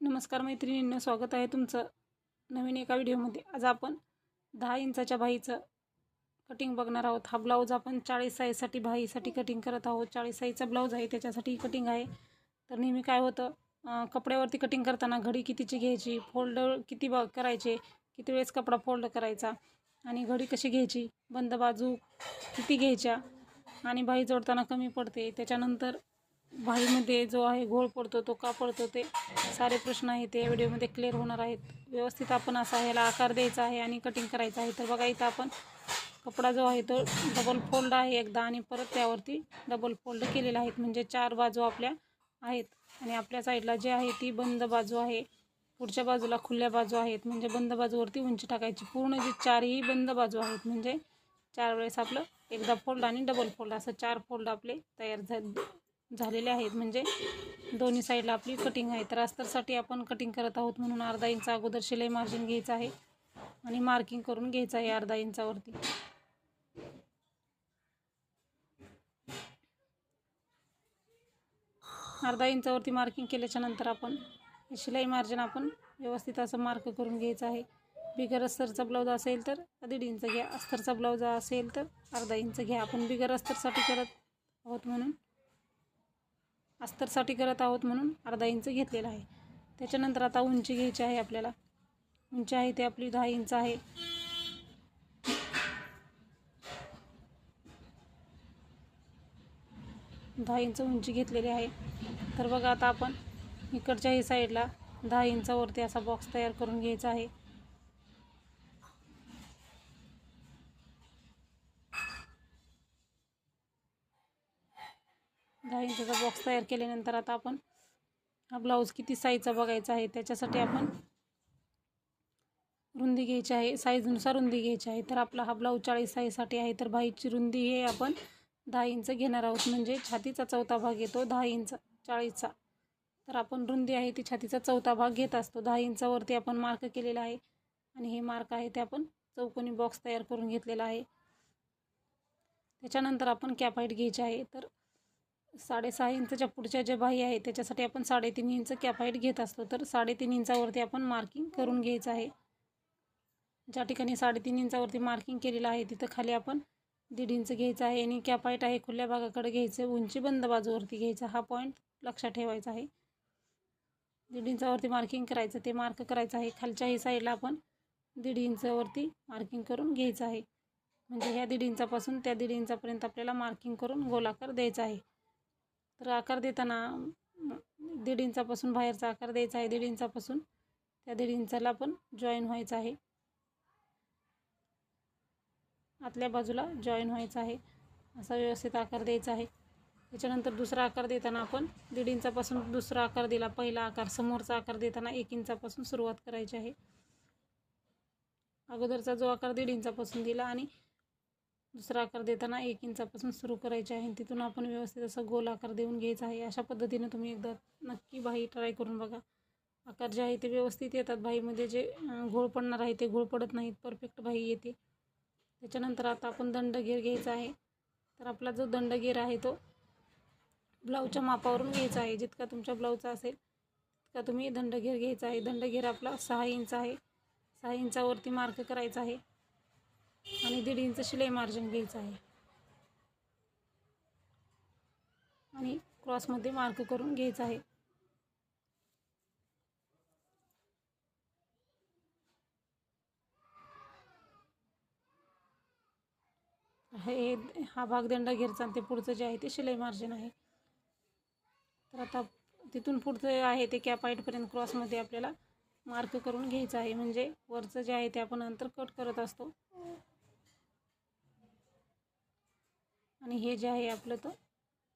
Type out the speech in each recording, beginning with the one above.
नमस्कार मैत्रिणींनो, स्वागत आहे तुमचं नवीन एका व्हिडिओमध्ये। आज आपण 10 इंचाच्या बाहीचं कटिंग बघणार आहोत। हा ब्लाऊज आपण 40 साईजसाठी बाहीसाठी कटिंग करत आहोत। 40 साईजचा ब्लाऊज आहे, त्याच्यासाठी कटिंग आहे। तर नेहमी काय होतं, कपड्यावरती कटिंग करताना घडी कितीची घ्यायची, फोल्ड किती करायचे, किती वेळेस कपडा फोल्ड करायचा आणि घडी कशी घ्यायची, बंद बाजू किती घ्यायच्या आणि बाही जोडताना कमी पडते, त्याच्यानंतर बाहीमध्ये जो आहे घोळ पडतो तो का पडतो, ते सारे प्रश्न आहेत ते या व्हिडिओमध्ये क्लिअर होणार आहेत। व्यवस्थित आपण असा ह्याला आकार द्यायचा आहे आणि कटिंग करायचं आहे। तर बघा, इथं आपण कपडा जो आहे तो डबल फोल्ड आहे एकदा आणि परत त्यावरती डबल फोल्ड केलेला आहे, म्हणजे 4 बाजू आपल्या आहेत आणि आपल्या साईडला जे आहे ती बंद बाजू आहे, पुढच्या बाजूला खुल्या बाजू आहेत, म्हणजे बंद बाजूवरती उंची टाकायची। पूर्ण जे 4ही बंद बाजू आहेत, म्हणजे 4 वेळेस आपलं एकदा फोल्ड आणि डबल फोल्ड असं 4 फोल्ड आपले तयार झालेले आहेत, म्हणजे दोन्ही साईडला आपली कटिंग आहे। तर अस्तरसाठी आपण कटिंग करत आहोत, म्हणून अर्धा इंच अगोदर शिलाई मार्जिन घ्यायचं आहे आणि मार्किंग करून घ्यायचं आहे अर्धा इंचावरती। अर्धा इंचावरती मार्किंग केल्याच्या नंतर आपण शिलाई मार्जिन आपण व्यवस्थित असं मार्क करून घ्यायचं आहे। बिगर अस्तरचा ब्लाऊज असेल तर 1.5 इंच घ्या, अस्तरचा ब्लाऊज असेल तर अर्धा इंच घ्या। आपण बिगर अस्तरसाठी करत आहोत म्हणून अर्धा इंच घेतलेला आहे। त्याच्यानंतर आता उंची घ्यायची आहे आपल्याला। उंची आहे ते आपली 10 इंच आहे। 10 इंच उंची घेतलेली आहे। तर बघा, आता आपण इकडच्याही साईडला 10 इंचावरती असा बॉक्स तयार करून घ्यायचा आहे। दहा इंचाचा बॉक्स तयार केल्यानंतर आता आपण हा ब्लाऊज किती साईजचा बघायचा आहे, त्याच्यासाठी आपण रुंदी घ्यायची आहे, साईजनुसार रुंदी घ्यायची आहे। तर आपला हा ब्लाऊज 40 साईजसाठी आहे, तर बाहीची रुंदी हे आपण 10 इंच घेणार आहोत, म्हणजे छातीचा चौथा भाग येतो 10 इंच 40चा। तर आपण रुंदी आहे ती छातीचा चौथा भाग घेत असतो। 10 इंचावरती आपण मार्क केलेला आहे आणि हे मार्क आहे ते आपण चौकोनी बॉक्स तयार करून घेतलेला आहे। त्याच्यानंतर आपण कॅप हाईट घ्यायची आहे। तर 6.5 इंचच्या पुढच्या ज्या बाही आहे त्याच्यासाठी आपण 3.5 इंच कॅप हाईट घेत असतो। तर 3.5 इंचावरती आपण मार्किंग करून घ्यायचं आहे। ज्या ठिकाणी 3.5 इंचावरती मार्किंग केलेलं आहे तिथं खाली आपण 1.5 इंच घ्यायचं आहे आणि कॅप हाईट आहे खुल्या भागाकडे घ्यायचं, उंची बंद बाजूवरती घ्यायचा, हा पॉईंट लक्षात ठेवायचा आहे। 1.5 इंचावरती मार्किंग करायचं, ते मार्क करायचं आहे। खालच्याही साईडला आपण 1.5 इंचावरती मार्किंग करून घ्यायचं आहे, म्हणजे ह्या 1.5 इंचापासून त्या 1.5 इंचापर्यंत आपल्याला मार्किंग करून गोलाकार द्यायचा आहे। तर आकार देताना 1.5 इंचापासून बाहेरचा आकार द्यायचा आहे, 1.5 इंचापासून त्या 1.5 इंचाला आपण जॉईन व्हायचं आहे, आतल्या बाजूला जॉईन व्हायचं आहे, असा व्यवस्थित आकार द्यायचा आहे। त्याच्यानंतर दुसरा आकार देताना आपण 1.5 इंचापासून दुसरा आकार दिला, पहिला आकार समोरचा आकार देताना 1 इंचापासून सुरुवात करायची आहे। अगोदरचा जो आकार 1.5 इंचापासून दिला आणि दुसरा आकार देताना 1 इंचापासून सुरू करायचे आहे, तिथून आपण व्यवस्थित असं गोल आकार देऊन घ्यायचा आहे। अशा पद्धतीने तुम्ही एकदा नक्की बाही ट्राय करून बघा। आकार जे आहे ते व्यवस्थित येतात, बाहीमध्ये जे घोळ पडणार आहे ते घोळ पडत नाहीत, परफेक्ट बाही येते। त्याच्यानंतर आता आपण दंडगेर घ्यायचा आहे। तर आपला जो दंडगेर आहे तो ब्लाऊजच्या मापावरून घ्यायचा आहे, जितका तुमच्या ब्लाऊजचा असेल तितका तुम्ही दंडगेर घ्यायचा आहे। दंडगेर आपला 6 इंच आहे, 6 इंचावरती मार्क करायचा आहे आणि 1.5 इंच शिलाई मार्जिन घ्यायचं आहे आणि क्रॉसमध्ये मार्क करून घ्यायचं आहे। हा भाग दंडगेरचा आणि ते पुढचं जे आहे ते शिलाई मार्जिन आहे। तर आता तिथून पुढचं आहे ते कॅप हाईटपर्यंत क्रॉसमध्ये आपल्याला मार्क करून घ्यायचं आहे, म्हणजे वरचं जे आहे ते आपण अंतर कट करत असतो आणि हे जे आहे आपलं तो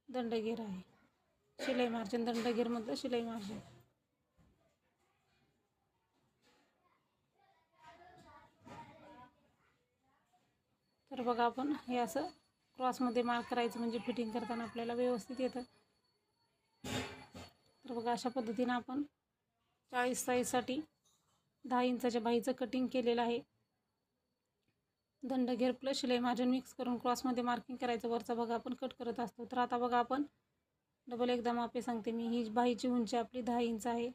दंडगेर आहे, शिलाई मार्जिन, दंडगेरमधलं शिलाई मार्जिन। तर बघा, आपण हे असं क्रॉसमध्ये मार्क करायचं, म्हणजे फिटिंग करताना आपल्याला व्यवस्थित येतं। तर बघा, अशा पद्धतीने आपण 40 साईजसाठी 10 इंचाच्या बाहीचं कटिंग केलेलं आहे। दंडगेर प्लस शिलाई मार्जिन मिक्स करून क्रॉसमध्ये मार्किंग करायचं, वरचा भाग आपण कट करत असतो। तर आता बघा, आपण डबल एकदा मापे सांगते मी। ही बाहीची उंची आपली 10 इंच आहे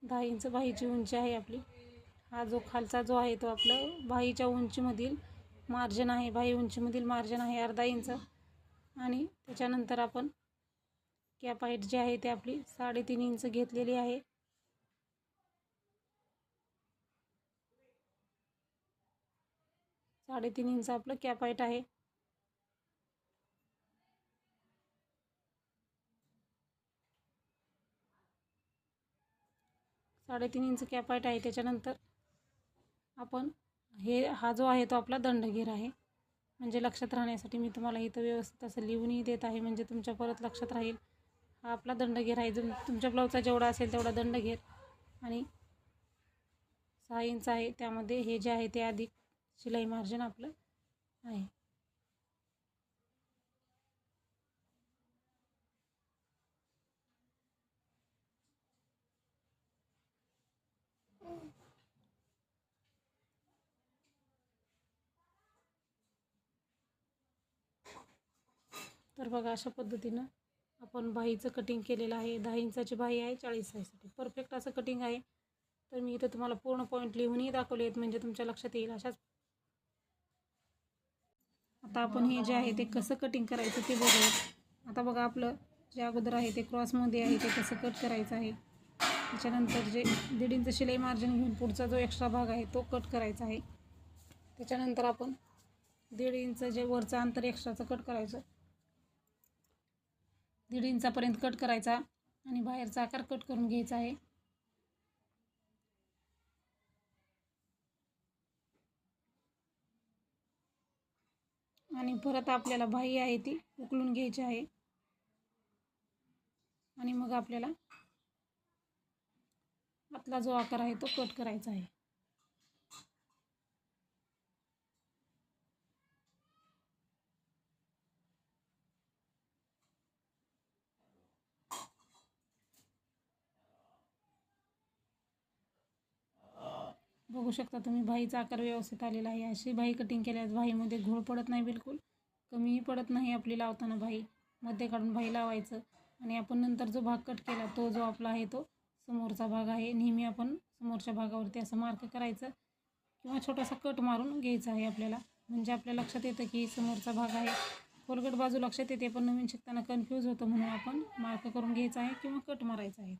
10 इंच बाहीची उंची आहे आपली. हा जो खालचा जो आहे तो आपलं बाहीच्या उंचीमधील मार्जिन आहे. बाही उंचीमधील मार्जिन आहे अर्धा इंच. आणि त्याच्यानंतर आपण कॅप हाईट जी आहे ते आपली 3.5 इंच घेतलेली आहे. 3.5 इंच आपलं कॅप हाईट आहे. साडेतीन इंच कॅप हाईट आहे. त्याच्यानंतर आपण हा जो आहे तो आपला दंडगेर आहे. म्हणजे लक्षात राहण्यासाठी मी तुम्हाला इथं व्यवस्थित असं लिहूनही देत आहे, म्हणजे तुमच्या परत लक्षात राहील. हा आपला दंडगेर आहे. तुमच्या ब्लाऊजचा जेवढा असेल तेवढा दंडगेर. आणि 6 इंच आहे. त्यामध्ये हे जे आहे ते अधिक शिलाई मार्जिन आपलं आहे. तर बघा अशा पद्धतीनं आपण बाहीचं कटिंग केलेलं आहे. 10 इंचाची बाही आहे 40 साईजसाठी. परफेक्ट असं कटिंग आहे. तर मी इथं तुम्हाला पूर्ण पॉईंट लिहूनही दाखवले आहेत, म्हणजे तुमच्या लक्षात येईल. आता आपण हे जे आहे ते कसं कटिंग करायचं ते बघूयात. आता बघा आपलं जे अगोदर आहे ते क्रॉसमध्ये आहे ते कसं कट करायचं आहे. त्याच्यानंतर जे 1.5 इंच शिलाई मार्जिन घेऊन पुढचा जो एक्स्ट्रा भाग आहे तो कट करायचा आहे. त्याच्यानंतर आपण 1.5 इंच जे वरचं अंतर एक्स्ट्राचं कट करायचं. 1.5 इंचापर्यंत कट करायचा आणि बाहेरचा आकार कट करून घ्यायचा आहे. आणि परत आपल्याला बाही आहे ती उकलून घ्यायची आहे. आणि मग आपल्याला आतला जो आकार आहे तो कट करायचा आहे. बघू शकता तुम्ही बाहीचा आकार व्यवस्थित आलेला आहे. अशी बाही कटिंग केल्यास बाहीमध्ये घोळ पडत नाही, बिलकुल कमीही पडत नाही. आपली लावताना बाही मध्ये काढून बाही लावायचं. आणि आपण नंतर जो भाग कट केला तो जो आपला आहे तो समोरचा भाग आहे. नेहमी आपण समोरच्या भागावरती असं मार्क करायचं किंवा छोटासा कट मारून घ्यायचा आहे आपल्याला, म्हणजे आपल्या लक्षात येतं की समोरचा भाग आहे. फोलगट बाजू लक्षात येते, पण नवीन शिकताना कन्फ्यूज होतं, म्हणून आपण मार्क करून घ्यायचा आहे किंवा कट मारायचा आहे.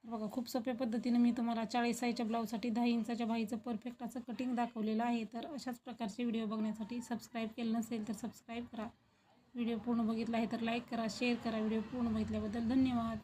बघा खूप सोप्या पद्धतीने मी तुम्हाला 40 साईजच्या ब्लाऊजसाठी 10 इंचाच्या बाहीचं परफेक्ट असं कटिंग दाखवलेलं आहे. तर अशाच प्रकारचे व्हिडिओ बघण्यासाठी सबस्क्राईब केलं नसेल तर सबस्क्राईब करा. व्हिडिओ पूर्ण बघितला आहे तर लाईक करा, शेअर करा. व्हिडिओ पूर्ण बघितल्याबद्दल धन्यवाद.